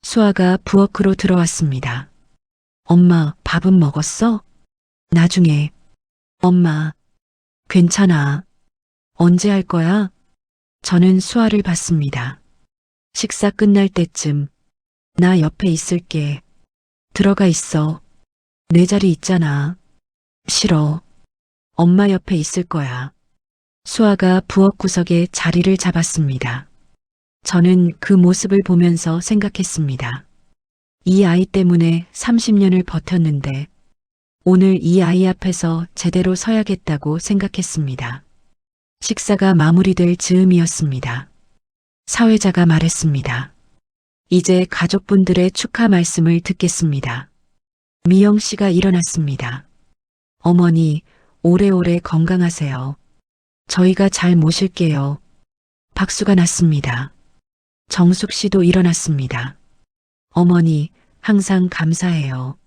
수아가 부엌으로 들어왔습니다. 엄마, 밥은 먹었어? 나중에. 엄마, 괜찮아. 언제 할 거야? 저는 수아를 봤습니다. 식사 끝날 때쯤. 나 옆에 있을게. 들어가 있어. 내 자리 있잖아. 싫어. 엄마 옆에 있을 거야. 수아가 부엌 구석에 자리를 잡았습니다. 저는 그 모습을 보면서 생각했습니다. 이 아이 때문에 30년을 버텼는데 오늘 이 아이 앞에서 제대로 서야겠다고 생각했습니다. 식사가 마무리될 즈음이었습니다. 사회자가 말했습니다. 이제 가족분들의 축하 말씀을 듣겠습니다. 미영 씨가 일어났습니다. 어머니, 오래오래 건강하세요. 저희가 잘 모실게요. 박수가 났습니다. 정숙 씨도 일어났습니다. 어머니, 항상 감사해요.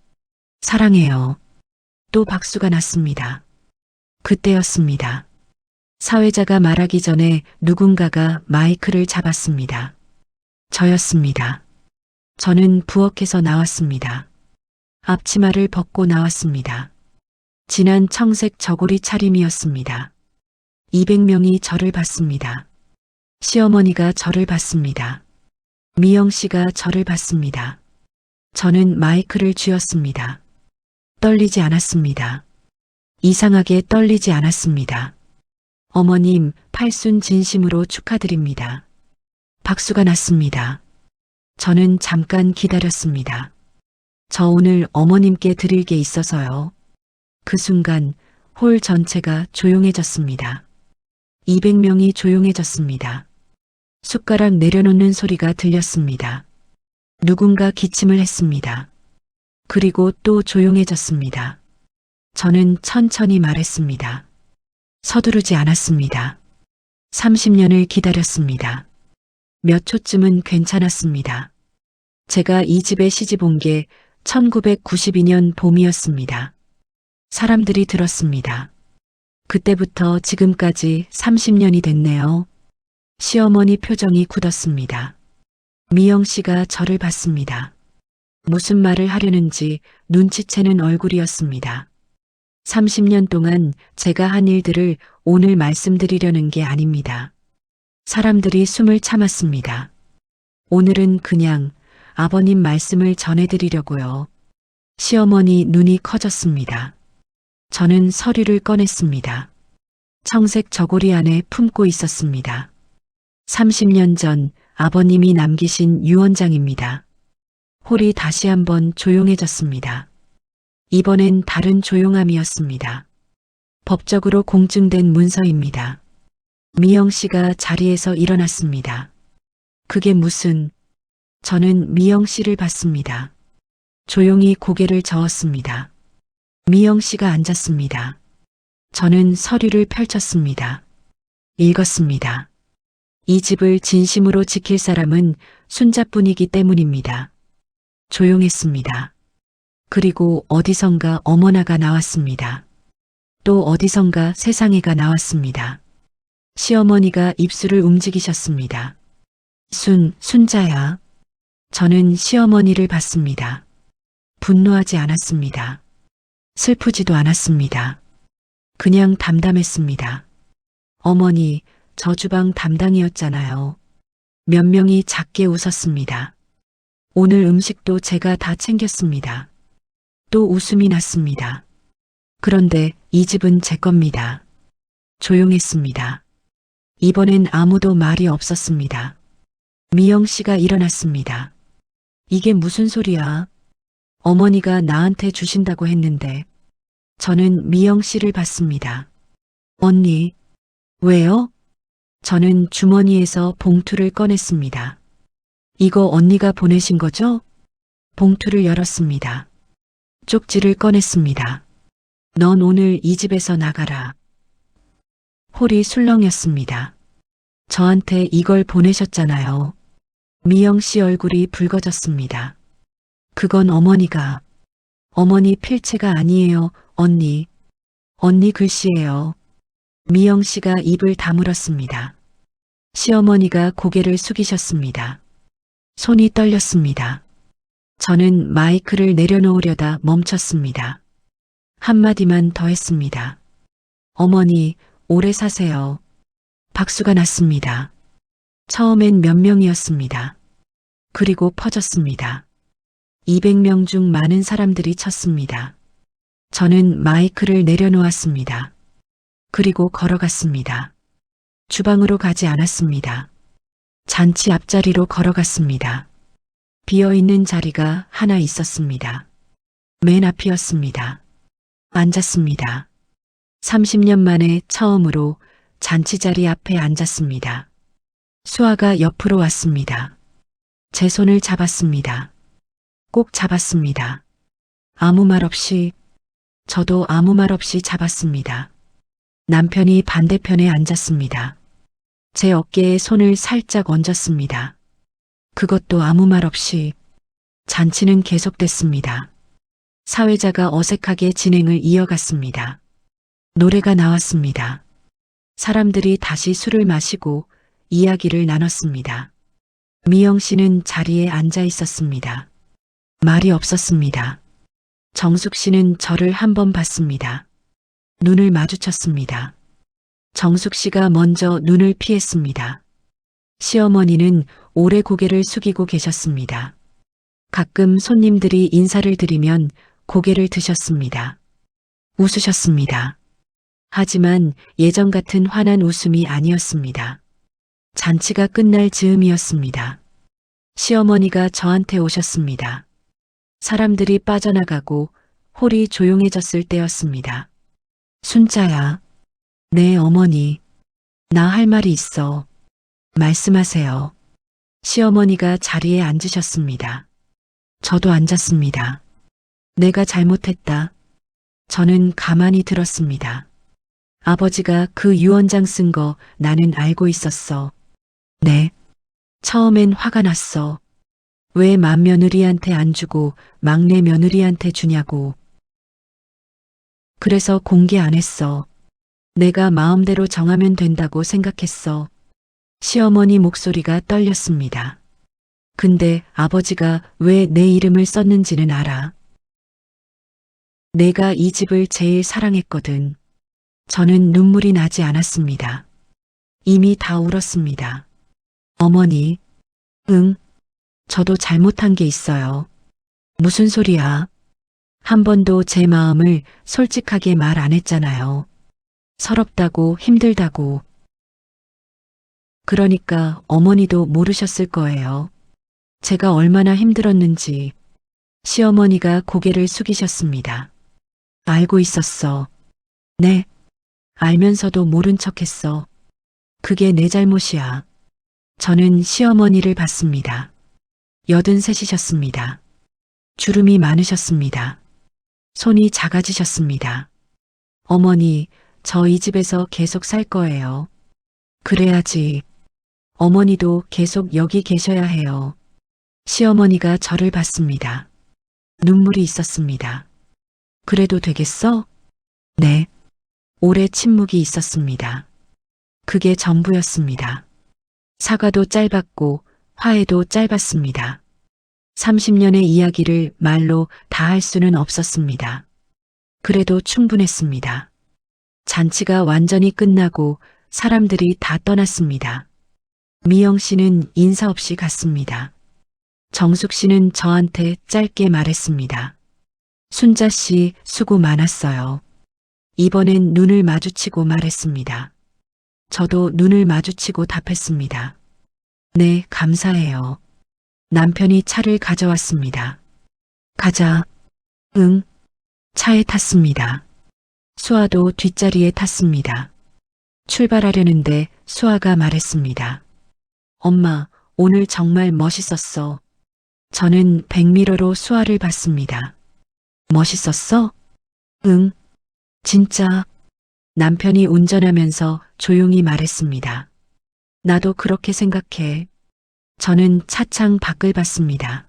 사랑해요. 또 박수가 났습니다. 그때였습니다. 사회자가 말하기 전에 누군가가 마이크를 잡았습니다. 저였습니다. 저는 부엌에서 나왔습니다. 앞치마를 벗고 나왔습니다. 진한 청색 저고리 차림이었습니다. 200명이 저를 봤습니다. 시어머니가 저를 봤습니다. 미영 씨가 저를 봤습니다. 저는 마이크를 쥐었습니다. 떨리지 않았습니다. 이상하게 떨리지 않았습니다. 어머님, 팔순 진심으로 축하드립니다. 박수가 났습니다. 저는 잠깐 기다렸습니다. 저 오늘 어머님께 드릴 게 있어서요. 그 순간 홀 전체가 조용해졌습니다. 200명이 조용해졌습니다. 숟가락 내려놓는 소리가 들렸습니다. 누군가 기침을 했습니다. 그리고 또 조용해졌습니다. 저는 천천히 말했습니다. 서두르지 않았습니다. 30년을 기다렸습니다. 몇 초쯤은 괜찮았습니다. 제가 이 집에 시집 온 게 1992년 봄이었습니다. 사람들이 들었습니다. 그때부터 지금까지 30년이 됐네요. 시어머니 표정이 굳었습니다. 미영 씨가 저를 봤습니다. 무슨 말을 하려는지 눈치채는 얼굴이었습니다. 30년 동안 제가 한 일들을 오늘 말씀드리려는 게 아닙니다. 사람들이 숨을 참았습니다. 오늘은 그냥 아버님 말씀을 전해드리려고요. 시어머니 눈이 커졌습니다. 저는 서류를 꺼냈습니다. 청색 저고리 안에 품고 있었습니다. 30년 전 아버님이 남기신 유언장입니다. 홀이 다시 한번 조용해졌습니다. 이번엔 다른 조용함이었습니다. 법적으로 공증된 문서입니다. 미영 씨가 자리에서 일어났습니다. 그게 무슨... 저는 미영 씨를 봤습니다. 조용히 고개를 저었습니다. 미영 씨가 앉았습니다. 저는 서류를 펼쳤습니다. 읽었습니다. 이 집을 진심으로 지킬 사람은 순자뿐이기 때문입니다. 조용했습니다. 그리고 어디선가 어머나가 나왔습니다. 또 어디선가 세상에가 나왔습니다. 시어머니가 입술을 움직이셨습니다. 순자야. 저는 시어머니를 봤습니다. 분노하지 않았습니다. 슬프지도 않았습니다. 그냥 담담했습니다. 어머니, 저 주방 담당이었잖아요. 몇 명이 작게 웃었습니다. 오늘 음식도 제가 다 챙겼습니다. 또 웃음이 났습니다. 그런데 이 집은 제 겁니다. 조용했습니다. 이번엔 아무도 말이 없었습니다. 미영 씨가 일어났습니다. 이게 무슨 소리야? 어머니가 나한테 주신다고 했는데. 저는 미영 씨를 봤습니다. 언니, 왜요? 저는 주머니에서 봉투를 꺼냈습니다. 이거 언니가 보내신 거죠? 봉투를 열었습니다. 쪽지를 꺼냈습니다. 넌 오늘 이 집에서 나가라. 홀이 술렁였습니다. 저한테 이걸 보내셨잖아요. 미영 씨 얼굴이 붉어졌습니다. 그건 어머니가. 어머니 필체가 아니에요, 언니. 언니 글씨예요. 미영 씨가 입을 다물었습니다. 시어머니가 고개를 숙이셨습니다. 손이 떨렸습니다. 저는 마이크를 내려놓으려다 멈췄습니다. 한마디만 더 했습니다. 어머니, 오래 사세요. 박수가 났습니다. 처음엔 몇 명이었습니다. 그리고 퍼졌습니다. 200명 중 많은 사람들이 쳤습니다. 저는 마이크를 내려놓았습니다. 그리고 걸어갔습니다. 주방으로 가지 않았습니다. 잔치 앞자리로 걸어갔습니다. 비어있는 자리가 하나 있었습니다. 맨 앞이었습니다. 앉았습니다. 30년 만에 처음으로 잔치 자리 앞에 앉았습니다. 수아가 옆으로 왔습니다. 제 손을 잡았습니다. 꼭 잡았습니다. 아무 말 없이, 저도 아무 말 없이 잡았습니다. 남편이 반대편에 앉았습니다. 제 어깨에 손을 살짝 얹었습니다. 그것도 아무 말 없이. 잔치는 계속됐습니다. 사회자가 어색하게 진행을 이어갔습니다. 노래가 나왔습니다. 사람들이 다시 술을 마시고 이야기를 나눴습니다. 미영 씨는 자리에 앉아 있었습니다. 말이 없었습니다. 정숙 씨는 저를 한 번 봤습니다. 눈을 마주쳤습니다. 정숙 씨가 먼저 눈을 피했습니다. 시어머니는 오래 고개를 숙이고 계셨습니다. 가끔 손님들이 인사를 드리면 고개를 드셨습니다. 웃으셨습니다. 하지만 예전 같은 환한 웃음이 아니었습니다. 잔치가 끝날 즈음이었습니다. 시어머니가 저한테 오셨습니다. 사람들이 빠져나가고 홀이 조용해졌을 때였습니다. 순자야. 네, 어머니. 나 할 말이 있어. 말씀하세요. 시어머니가 자리에 앉으셨습니다. 저도 앉았습니다. 내가 잘못했다. 저는 가만히 들었습니다. 아버지가 그 유언장 쓴 거 나는 알고 있었어. 네. 처음엔 화가 났어. 왜 맏며느리한테 안 주고 막내 며느리한테 주냐고. 그래서 공개 안 했어. 내가 마음대로 정하면 된다고 생각했어. 시어머니 목소리가 떨렸습니다. 근데 아버지가 왜 내 이름을 썼는지는 알아. 내가 이 집을 제일 사랑했거든. 저는 눈물이 나지 않았습니다. 이미 다 울었습니다. 어머니, 응, 저도 잘못한 게 있어요. 무슨 소리야? 한 번도 제 마음을 솔직하게 말 안 했잖아요. 서럽다고 힘들다고. 그러니까 어머니도 모르셨을 거예요. 제가 얼마나 힘들었는지. 시어머니가 고개를 숙이셨습니다. 알고 있었어. 네. 알면서도 모른 척했어. 그게 내 잘못이야. 저는 시어머니를 봤습니다. 83이셨습니다. 주름이 많으셨습니다. 손이 작아지셨습니다. 어머니, 저 이 집에서 계속 살 거예요. 그래야지. 어머니도 계속 여기 계셔야 해요. 시어머니가 저를 봤습니다. 눈물이 있었습니다. 그래도 되겠어? 네. 오래 침묵이 있었습니다. 그게 전부였습니다. 사과도 짧았고 화해도 짧았습니다. 30년의 이야기를 말로 다 할 수는 없었습니다. 그래도 충분했습니다. 잔치가 완전히 끝나고 사람들이 다 떠났습니다. 미영 씨는 인사 없이 갔습니다. 정숙 씨는 저한테 짧게 말했습니다. 순자 씨 수고 많았어요. 이번엔 눈을 마주치고 말했습니다. 저도 눈을 마주치고 답했습니다. 네, 감사해요. 남편이 차를 가져왔습니다. 가자. 응. 차에 탔습니다. 수아도 뒷자리에 탔습니다. 출발하려는데 수아가 말했습니다. 엄마, 오늘 정말 멋있었어. 저는 백미러로 수아를 봤습니다. 멋있었어? 응, 진짜. 남편이 운전하면서 조용히 말했습니다. 나도 그렇게 생각해. 저는 차창 밖을 봤습니다.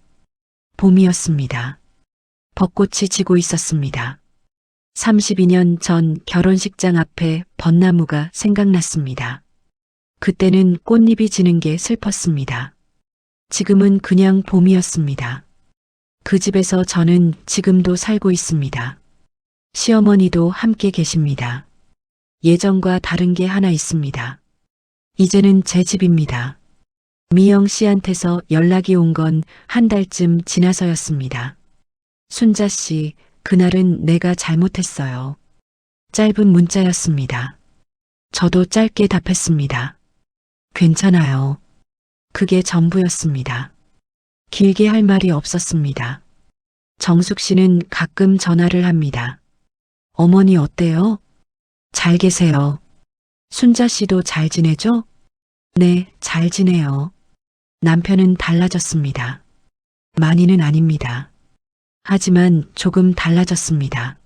봄이었습니다. 벚꽃이 지고 있었습니다. 32년 전 결혼식장 앞에 벚나무가 생각났습니다. 그때는 꽃잎이 지는 게 슬펐습니다. 지금은 그냥 봄이었습니다. 그 집에서 저는 지금도 살고 있습니다. 시어머니도 함께 계십니다. 예전과 다른 게 하나 있습니다. 이제는 제 집입니다. 미영 씨한테서 연락이 온 건 한 달쯤 지나서였습니다. 순자 씨, 그날은 내가 잘못했어요. 짧은 문자였습니다. 저도 짧게 답했습니다. 괜찮아요. 그게 전부였습니다. 길게 할 말이 없었습니다. 정숙 씨는 가끔 전화를 합니다. 어머니 어때요? 잘 계세요. 순자 씨도 잘 지내죠? 네, 잘 지내요. 남편은 달라졌습니다. 많이는 아닙니다. 하지만 조금 달라졌습니다.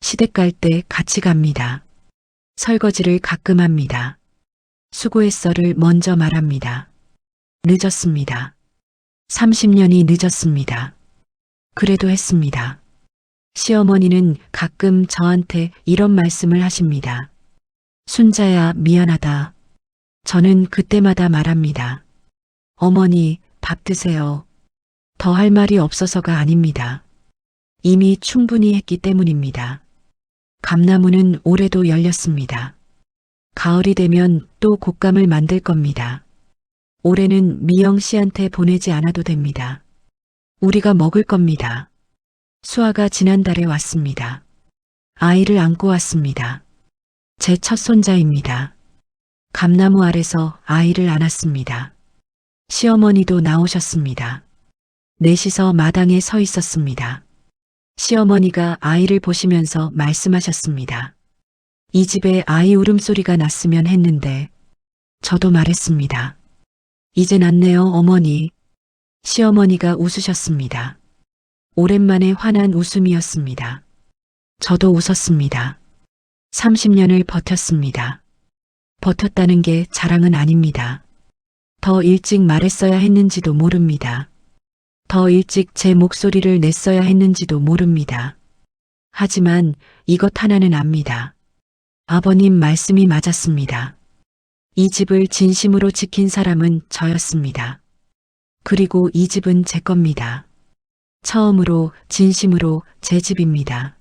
시댁 갈 때 같이 갑니다. 설거지를 가끔 합니다. 수고했어를 먼저 말합니다. 늦었습니다. 30년이 늦었습니다. 그래도 했습니다. 시어머니는 가끔 저한테 이런 말씀을 하십니다. 순자야, 미안하다. 저는 그때마다 말합니다. 어머니, 밥 드세요. 더 할 말이 없어서가 아닙니다. 이미 충분히 했기 때문입니다. 감나무는 올해도 열렸습니다. 가을이 되면 또 곶감을 만들 겁니다. 올해는 미영 씨한테 보내지 않아도 됩니다. 우리가 먹을 겁니다. 수아가 지난달에 왔습니다. 아이를 안고 왔습니다. 제 첫 손자입니다. 감나무 아래서 아이를 안았습니다. 시어머니도 나오셨습니다. 넷이서 마당에 서 있었습니다. 시어머니가 아이를 보시면서 말씀하셨습니다. 이 집에 아이 울음소리가 났으면 했는데 저도 말했습니다. 이제 낫네요, 어머니. 시어머니가 웃으셨습니다. 오랜만에 환한 웃음이었습니다. 저도 웃었습니다. 30년을 버텼습니다. 버텼다는 게 자랑은 아닙니다. 더 일찍 말했어야 했는지도 모릅니다. 더 일찍 제 목소리를 냈어야 했는지도 모릅니다. 하지만 이것 하나는 압니다. 아버님 말씀이 맞았습니다. 이 집을 진심으로 지킨 사람은 저였습니다. 그리고 이 집은 제 겁니다. 처음으로 진심으로 제 집입니다.